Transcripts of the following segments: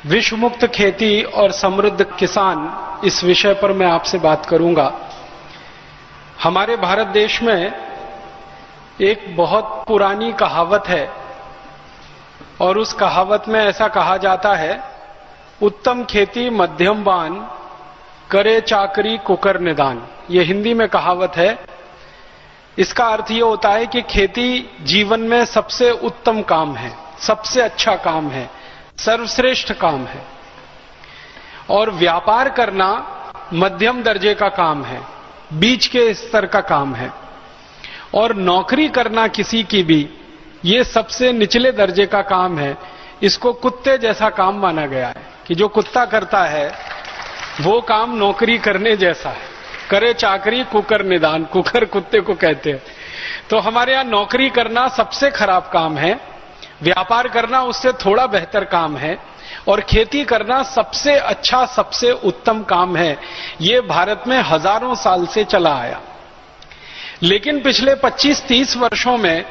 विश्व मुक्त खेती और समृद्ध किसान, इस विषय पर मैं आपसे बात करूंगा। हमारे भारत देश में एक बहुत पुरानी कहावत है और उस कहावत में ऐसा कहा जाता है, उत्तम खेती मध्यम बान, करे चाकरी कुकर निदान। ये हिंदी में कहावत है। इसका अर्थ ये होता है कि खेती जीवन में सबसे उत्तम काम है, सबसे अच्छा काम है, सर्वश्रेष्ठ काम है। और व्यापार करना मध्यम दर्जे का काम है, बीच के स्तर का काम है। और नौकरी करना किसी की भी, ये सबसे निचले दर्जे का काम है। इसको कुत्ते जैसा काम माना गया है कि जो कुत्ता करता है वो काम नौकरी करने जैसा है। करे चाकरी कुकर निदान, कुकर कुत्ते को कहते हैं। तो हमारे यहां नौकरी करना सबसे खराब काम है, व्यापार करना उससे थोड़ा बेहतर काम है, और खेती करना सबसे अच्छा, सबसे उत्तम काम है। ये भारत में हजारों साल से चला आया। लेकिन पिछले 25-30 वर्षों में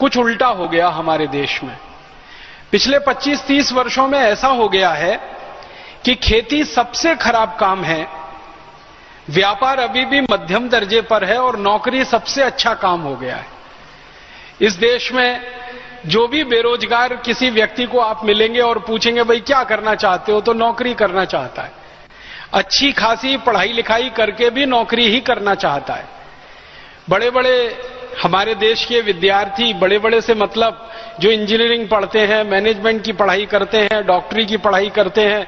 कुछ उल्टा हो गया हमारे देश में। पिछले 25-30 वर्षों में ऐसा हो गया है कि खेती सबसे खराब काम है, व्यापार अभी भी मध्यम दर्जे पर है, और नौकरी सबसे अच्छा काम हो गया है। इस देश में जो भी बेरोजगार किसी व्यक्ति को आप मिलेंगे और पूछेंगे भाई क्या करना चाहते हो, तो नौकरी करना चाहता है। अच्छी खासी पढ़ाई लिखाई करके भी नौकरी ही करना चाहता है। बड़े बड़े हमारे देश के विद्यार्थी, बड़े बड़े से मतलब जो इंजीनियरिंग पढ़ते हैं, मैनेजमेंट की पढ़ाई करते हैं, डॉक्टरी की पढ़ाई करते हैं,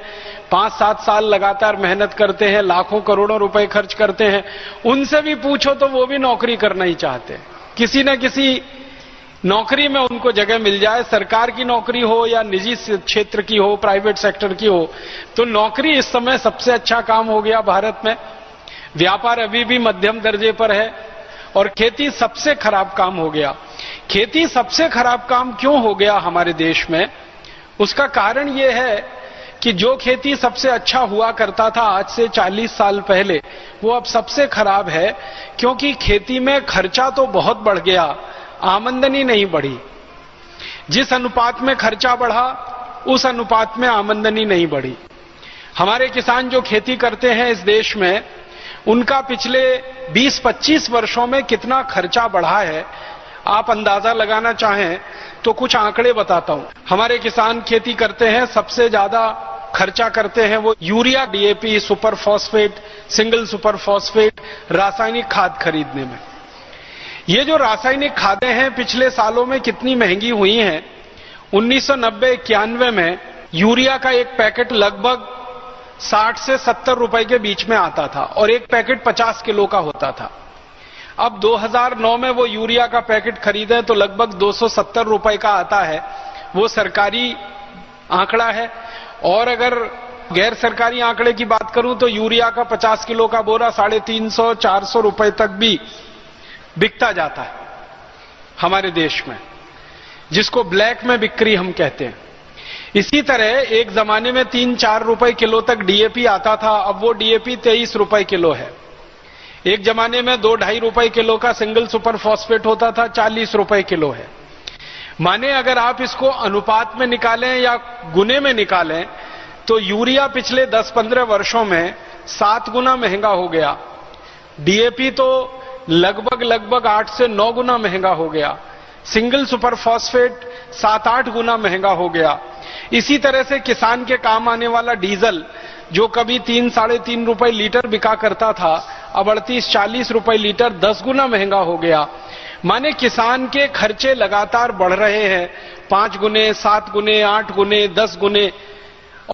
5-7 साल लगातार मेहनत करते हैं, लाखों करोड़ों रुपए खर्च करते हैं, उनसे भी पूछो तो वो भी नौकरी करना ही चाहते हैं। किसी न किसी नौकरी में उनको जगह मिल जाए, सरकार की नौकरी हो या निजी क्षेत्र की हो, प्राइवेट सेक्टर की हो, तो नौकरी इस समय सबसे अच्छा काम हो गया भारत में। व्यापार अभी भी मध्यम दर्जे पर है, और खेती सबसे खराब काम हो गया। खेती सबसे खराब काम क्यों हो गया हमारे देश में? उसका कारण यह है कि जो खेती सबसे अच्छा हुआ करता था आज से 40 साल पहले, वो अब सबसे खराब है, क्योंकि खेती में खर्चा तो बहुत बढ़ गया, आमदनी नहीं बढ़ी। जिस अनुपात में खर्चा बढ़ा, उस अनुपात में आमदनी नहीं बढ़ी। हमारे किसान जो खेती करते हैं इस देश में, उनका पिछले 20-25 वर्षों में कितना खर्चा बढ़ा है, आप अंदाजा लगाना चाहें तो कुछ आंकड़े बताता हूं। हमारे किसान खेती करते हैं, सबसे ज्यादा खर्चा करते हैं वो urea, DAP, super phosphate, single super phosphate, रासायनिक खाद खरीदने में। ये जो रासायनिक खादें हैं पिछले सालों में कितनी महंगी हुई हैं। 1990-91 में यूरिया का एक पैकेट लगभग 60 से 70 रुपए के बीच में आता था, और एक पैकेट 50 किलो का होता था। अब 2009 में वो यूरिया का पैकेट खरीदें तो लगभग 270 रुपए का आता है। वो सरकारी आंकड़ा है। और अगर गैर सरकारी आंकड़े की बात करूं तो यूरिया का 50 किलो का बोरा 350-400 रुपए तक भी बिकता जाता है हमारे देश में, जिसको ब्लैक में बिक्री हम कहते हैं। इसी तरह एक जमाने में 3-4 रुपए किलो तक डीएपी आता था, अब वो डीएपी 23 रुपए किलो है। एक जमाने में 2-2.5 रुपए किलो का सिंगल सुपर फॉस्फेट होता था, 40 रुपए किलो है। माने अगर आप इसको अनुपात में निकालें या गुने में निकालें तो यूरिया पिछले 10-15 वर्षों में 7 गुना महंगा हो गया, डीएपी तो लगभग 8 से 9 गुना महंगा हो गया, सिंगल सुपर फॉस्फेट 7-8 गुना महंगा हो गया। इसी तरह से किसान के काम आने वाला डीजल, जो कभी 3-3.5 रुपए लीटर बिका करता था, अब 38-40 रुपए लीटर, 10 गुना महंगा हो गया। माने किसान के खर्चे लगातार बढ़ रहे हैं, 5 गुने, 7 गुने, 8 गुने, 10 गुने।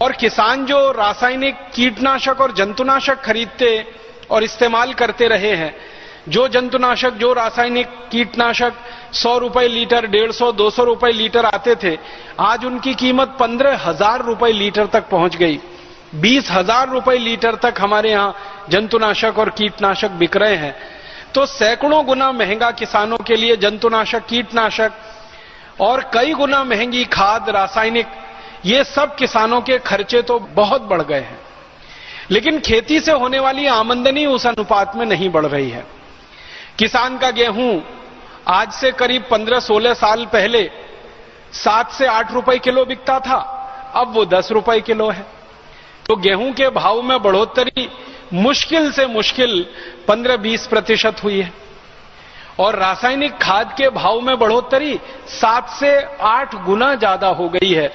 और किसान जो रासायनिक कीटनाशक और जंतुनाशक खरीदते और इस्तेमाल करते रहे हैं, जो जंतुनाशक, जो रासायनिक कीटनाशक 100 रुपए लीटर, 150-200 रुपए लीटर आते थे, आज उनकी कीमत 15,000 रुपए लीटर तक पहुंच गई। 20,000 रुपए लीटर तक हमारे यहां जंतुनाशक और कीटनाशक बिक रहे हैं। तो सैकड़ों गुना महंगा किसानों के लिए जंतुनाशक, कीटनाशक, और कई गुना महंगी खाद, रासायनिक, ये सब किसानों के खर्चे तो बहुत बढ़ गए हैं। लेकिन खेती से होने वाली आमदनी उस अनुपात में नहीं बढ़ रही है। किसान का गेहूं आज से करीब 15-16 साल पहले 7 से 8 रुपए किलो बिकता था, अब वो 10 रुपए किलो है। तो गेहूं के भाव में बढ़ोतरी मुश्किल से मुश्किल 15-20% हुई है और रासायनिक खाद के भाव में बढ़ोतरी 7 से 8 गुना ज्यादा हो गई है।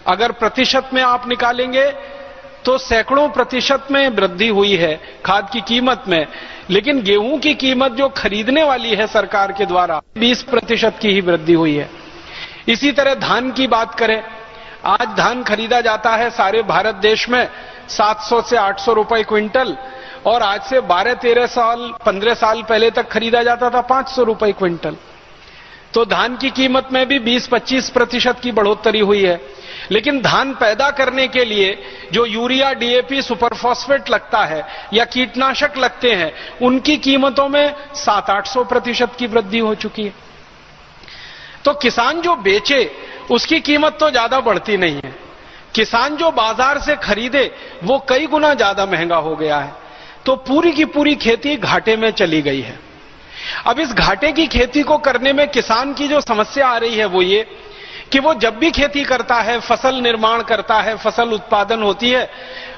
अगर प्रतिशत में आप निकालेंगे तो सैकड़ों प्रतिशत में वृद्धि हुई है खाद की कीमत में, लेकिन गेहूं की कीमत जो खरीदने वाली है सरकार के द्वारा 20% की ही वृद्धि हुई है। इसी तरह धान की बात करें, आज धान खरीदा जाता है सारे भारत देश में 700 से 800 रुपए क्विंटल और आज से 12-13 साल 15 साल पहले तक खरीदा जाता था 500 रुपए क्विंटल। तो धान की कीमत में भी 20-25% की बढ़ोतरी हुई है। लेकिन धान पैदा करने के लिए जो यूरिया, डीएपी, सुपरफॉस्फेट लगता है या कीटनाशक लगते हैं, उनकी कीमतों में 700-800% की वृद्धि हो चुकी है। तो किसान जो बेचे उसकी कीमत तो ज्यादा बढ़ती नहीं है, किसान जो बाजार से खरीदे वो कई गुना ज्यादा महंगा हो गया है। तो पूरी की पूरी खेती घाटे में चली गई है। अब इस घाटे की खेती को करने में किसान की जो समस्या आ रही है वो ये कि वो जब भी खेती करता है, फसल निर्माण करता है, फसल उत्पादन होती है,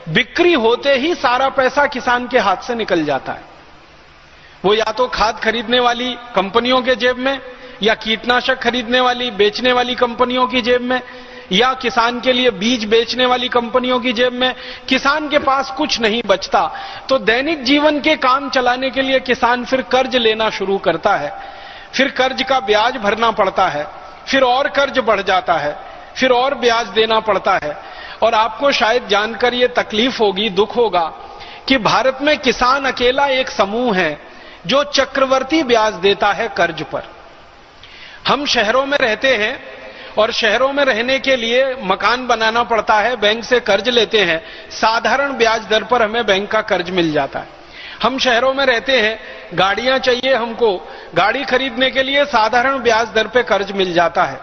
बिक्री होते ही सारा पैसा किसान के हाथ से निकल जाता है। वो या तो खाद खरीदने वाली कंपनियों के जेब में, या कीटनाशक खरीदने वाली बेचने वाली कंपनियों की जेब में, या किसान के लिए बीज बेचने वाली कंपनियों की जेब में। किसान के पास कुछ नहीं बचता। तो दैनिक जीवन के काम चलाने के लिए किसान फिर कर्ज लेना शुरू करता है, फिर कर्ज का ब्याज भरना पड़ता है, फिर और कर्ज बढ़ जाता है, फिर और ब्याज देना पड़ता है। और आपको शायद जानकर ये तकलीफ होगी, दुख होगा कि भारत में किसान अकेला एक समूह है जो चक्रवर्ती ब्याज देता है कर्ज पर। हम शहरों में रहते हैं और शहरों में रहने के लिए मकान बनाना पड़ता है, बैंक से कर्ज लेते हैं, साधारण ब्याज दर पर हमें बैंक का कर्ज मिल जाता है। हम शहरों में रहते हैं, गाड़ियां चाहिए हमको, गाड़ी खरीदने के लिए साधारण ब्याज दर पे कर्ज मिल जाता है।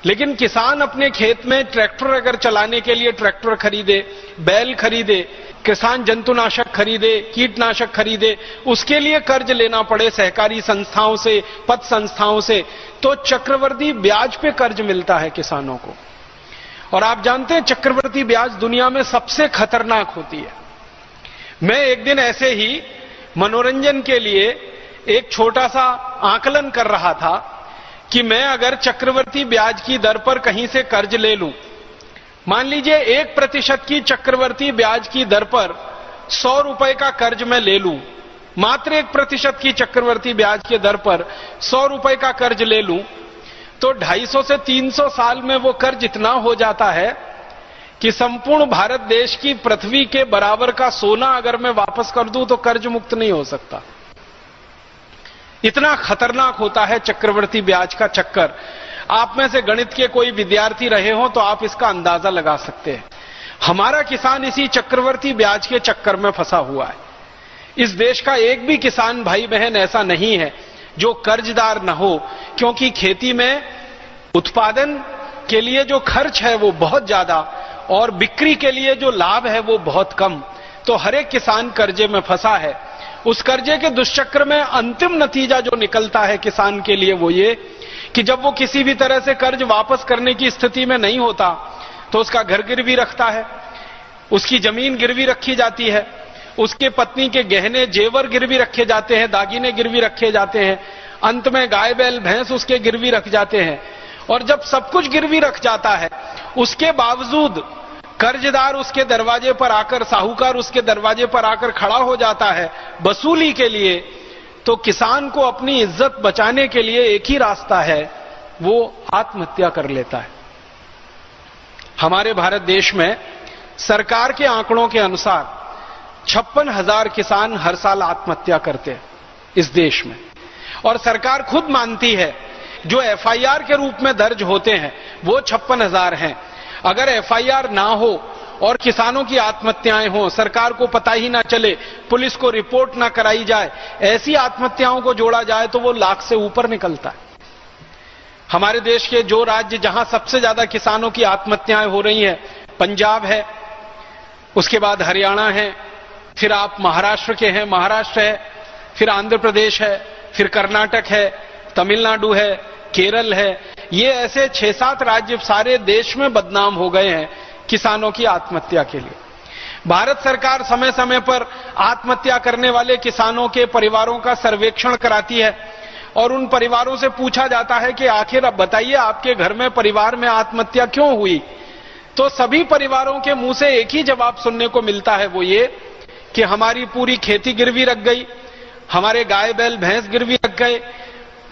लेकिन किसान अपने खेत में ट्रैक्टर अगर चलाने के लिए ट्रैक्टर खरीदे, बैल खरीदे, किसान जंतुनाशक खरीदे, कीटनाशक खरीदे, उसके लिए कर्ज लेना पड़े सहकारी संस्थाओं से, पत संस्थाओं से, तो चक्रवर्ती ब्याज पे कर्ज मिलता है किसानों को। और आप जानते हैं चक्रवर्ती ब्याज दुनिया में सबसे खतरनाक होती है। मैं एक दिन ऐसे ही मनोरंजन के लिए एक छोटा सा आकलन कर रहा था कि मैं अगर चक्रवर्ती ब्याज की दर पर कहीं से कर्ज ले लूं, मान लीजिए 1% की चक्रवर्ती ब्याज की दर पर 100 रुपए का कर्ज मैं ले लूं, मात्र 1% की चक्रवर्ती ब्याज की दर पर 100 रुपए का कर्ज ले लूं, तो 250 से 300 साल में वो कर्ज इतना हो जाता है कि संपूर्ण भारत देश की पृथ्वी के बराबर का सोना अगर मैं वापस कर दूं तो कर्ज मुक्त नहीं हो सकता। इतना खतरनाक होता है चक्रवर्ती ब्याज का चक्कर। आप में से गणित के कोई विद्यार्थी रहे हो तो आप इसका अंदाजा लगा सकते हैं। हमारा किसान इसी चक्रवर्ती ब्याज के चक्कर में फंसा हुआ है। इस देश का एक भी किसान भाई बहन ऐसा नहीं है जो कर्जदार न हो, क्योंकि खेती में उत्पादन के लिए जो खर्च है वो बहुत ज्यादा और बिक्री के लिए जो लाभ है वो बहुत कम। तो हर एक किसान कर्जे में फंसा है। उस कर्जे के दुष्चक्र में अंतिम नतीजा जो निकलता है किसान के लिए वो ये कि जब वो किसी भी तरह से कर्ज वापस करने की स्थिति में नहीं होता तो उसका घर गिरवी रखता है, उसकी जमीन गिरवी रखी जाती है, उसके पत्नी के गहने जेवर गिरवी रखे जाते हैं, दागिने गिरवी रखे जाते हैं, अंत में गाय बैल भैंस उसके गिरवी रख जाते हैं। और जब सब कुछ गिरवी रख जाता है उसके बावजूद कर्जदार उसके दरवाजे पर आकर, साहूकार उसके दरवाजे पर आकर खड़ा हो जाता है वसूली के लिए, तो किसान को अपनी इज्जत बचाने के लिए एक ही रास्ता है, वो आत्महत्या कर लेता है। हमारे भारत देश में सरकार के आंकड़ों के अनुसार 56,000 किसान हर साल आत्महत्या करते हैं इस देश में। और सरकार खुद मानती है जो एफआईआर के रूप में दर्ज होते हैं वो 56,000 हैं। अगर एफआईआर ना हो और किसानों की आत्महत्याएं हों, सरकार को पता ही ना चले, पुलिस को रिपोर्ट ना कराई जाए, ऐसी आत्महत्याओं को जोड़ा जाए तो वो लाख से ऊपर निकलता है। हमारे देश के जो राज्य जहां सबसे ज्यादा किसानों की आत्महत्याएं हो रही हैं, पंजाब है, उसके बाद हरियाणा है, फिर आप महाराष्ट्र के हैं, महाराष्ट्र है, फिर आंध्र प्रदेश है, फिर कर्नाटक है, तमिलनाडु है, केरल है। ये ऐसे 6-7 राज्य सारे देश में बदनाम हो गए हैं किसानों की आत्महत्या के लिए। भारत सरकार समय समय पर आत्महत्या करने वाले किसानों के परिवारों का सर्वेक्षण कराती है और उन परिवारों से पूछा जाता है कि आखिर अब बताइए आपके घर में परिवार में आत्महत्या क्यों हुई। तो सभी परिवारों के मुंह से एक ही जवाब सुनने को मिलता है, वो ये कि हमारी पूरी खेती गिरवी रख गई, हमारे गाय बैल भैंस गिरवी रख गए,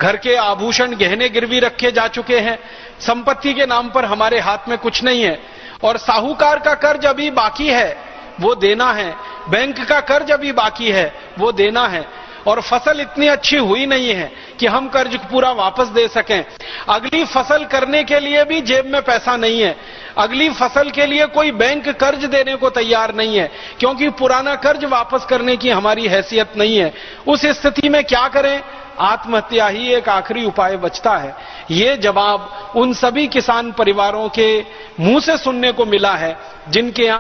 घर के आभूषण गहने गिरवी रखे जा चुके हैं, संपत्ति के नाम पर हमारे हाथ में कुछ नहीं है और साहूकार का कर्ज अभी बाकी है वो देना है, बैंक का कर्ज अभी बाकी है वो देना है और फसल इतनी अच्छी हुई नहीं है कि हम कर्ज पूरा वापस दे सकें। अगली फसल करने के लिए भी जेब में पैसा नहीं है, अगली फसल के लिए कोई बैंक कर्ज देने को तैयार नहीं है क्योंकि पुराना कर्ज वापस करने की हमारी हैसियत नहीं है। उस स्थिति में क्या करें? आत्महत्या ही एक आखिरी उपाय बचता है। ये जवाब उन सभी किसान परिवारों के मुंह से सुनने को मिला है जिनके